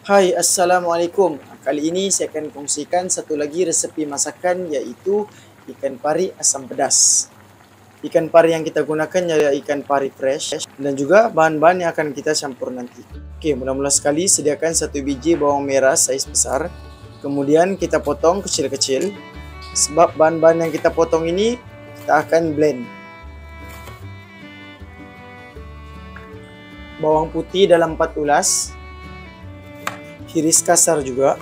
Hai, Assalamualaikum. Kali ini saya akan kongsikan satu lagi resepi masakan, yaitu ikan pari asam pedas. Ikan pari yang kita gunakan adalah ikan pari fresh, dan juga bahan-bahan yang akan kita campur nanti. Oke, mula-mula sekali sediakan 1 biji bawang merah saiz besar. Kemudian kita potong kecil-kecil. Sebab bahan-bahan yang kita potong ini kita akan blend. Bawang putih dalam 4 ulas. Iris kasar juga.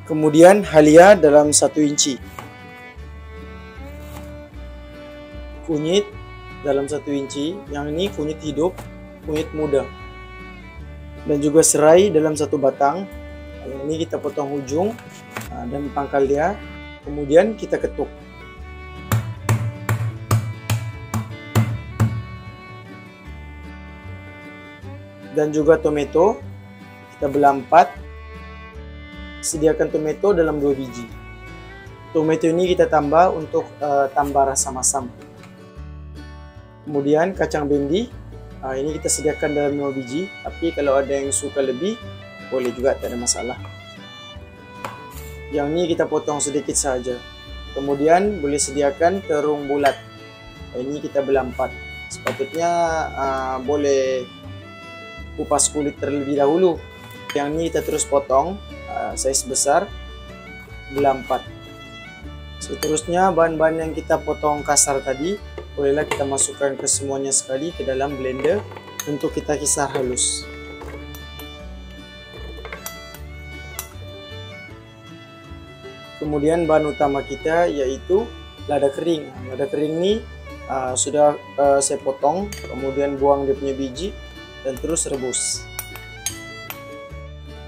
Kemudian halia dalam 1 inci. Kunyit dalam 1 inci. Yang ini kunyit hidup, kunyit muda. Dan juga serai dalam 1 batang. Yang ini kita potong ujung dan pangkal dia. Kemudian kita ketuk. Dan juga tomato kita belah 4. Sediakan tomato dalam 2 biji. Tomato ini kita tambah untuk tambah rasa masam. Kemudian kacang bendi ini kita sediakan dalam 5 biji, tapi kalau ada yang suka lebih boleh juga, tak ada masalah. Yang ini kita potong sedikit saja. Kemudian boleh sediakan terung bulat, ini kita belah 4. Sepatutnya boleh kupas kulit terlebih dahulu. Yang ini kita terus potong size besar, belah 4. Seterusnya bahan-bahan yang kita potong kasar tadi bolehlah kita masukkan ke semuanya sekali ke dalam blender untuk kita kisar halus. Kemudian bahan utama kita yaitu lada kering. Lada kering ini sudah saya potong, kemudian buang dia punya biji dan terus rebus.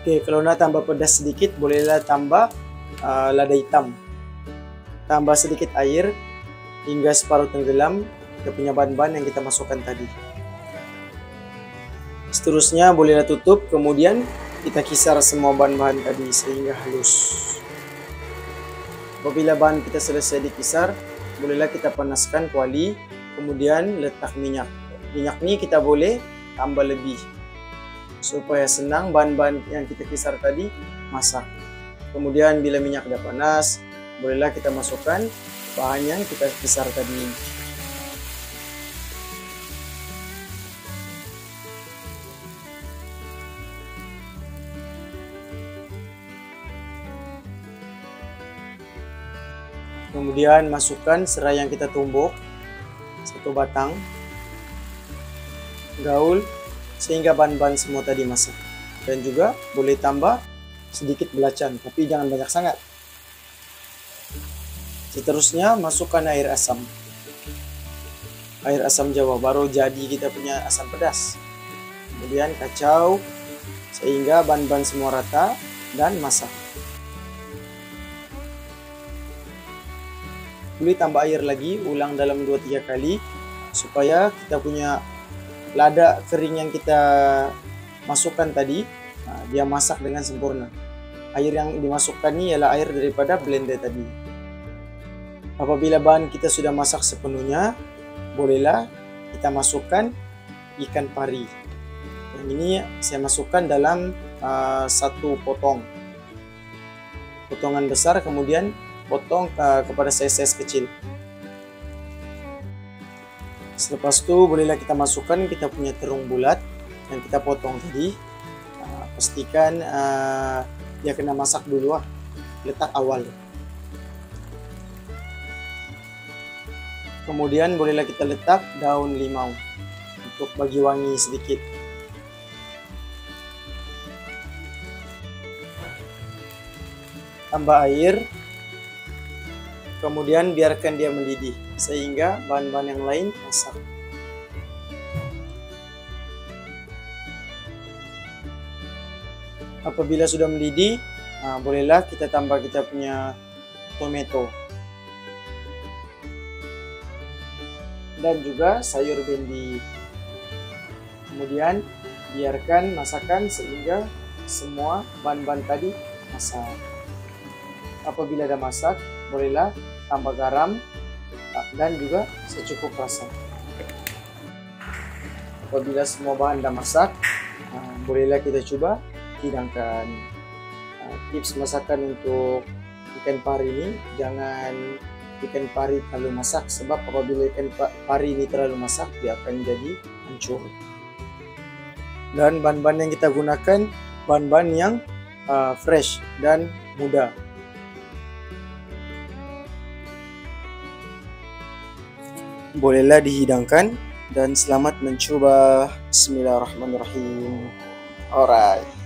Oke, kalau nak tambah pedas sedikit bolehlah tambah lada hitam. Tambah sedikit air hingga separuh tenggelam kita punya bahan-bahan yang kita masukkan tadi. Seterusnya bolehlah tutup, kemudian kita kisar semua bahan-bahan tadi sehingga halus. Apabila bahan kita selesai dikisar, bolehlah kita panaskan kuali, kemudian letak minyak. Minyak ini kita boleh tambah lebih supaya senang bahan-bahan yang kita kisar tadi masak. Kemudian bila minyak sudah panas, bolehlah kita masukkan bahan yang kita kisar tadi. Kemudian masukkan serai yang kita tumbuk 1 batang, gaul sehingga bahan-bahan semua tadi masak. Dan juga boleh tambah sedikit belacan, tapi jangan banyak sangat. Seterusnya masukkan air asam. Air asam Jawa, baru jadi kita punya asam pedas. Kemudian kacau sehingga bahan-bahan semua rata dan masak. Boleh tambah air lagi, ulang dalam 2-3 kali supaya kita punya lada kering yang kita masukkan tadi dia masak dengan sempurna. Air yang dimasukkan ini ialah air daripada blender tadi. Apabila bahan kita sudah masak sepenuhnya, bolehlah kita masukkan ikan pari. Yang ini saya masukkan dalam 1 potongan besar, kemudian potong kepada size kecil. Selepas itu bolehlah kita masukkan kita punya terung bulat yang kita potong tadi. Pastikan dia kena masak dulu, letak awal. Kemudian bolehlah kita letak daun limau untuk bagi wangi sedikit. Tambah air. Kemudian biarkan dia mendidih sehingga bahan-bahan yang lain masak. Apabila sudah mendidih, bolehlah kita tambah kita punya tomato dan juga sayur bendi. Kemudian biarkan masakan sehingga semua bahan-bahan tadi masak. Apabila dah masak, bolehlah tambah garam dan juga secukup rasa. apabila semua bahan dah masak, bolehlah kita coba hidangkan. Tips masakan untuk ikan pari ini, jangan ikan pari terlalu masak, sebab apabila ikan pari ini terlalu masak dia akan jadi hancur. Dan bahan-bahan yang kita gunakan bahan-bahan yang fresh dan muda. Bolehlah dihidangkan dan selamat mencoba. Bismillahirrahmanirrahim. Alright.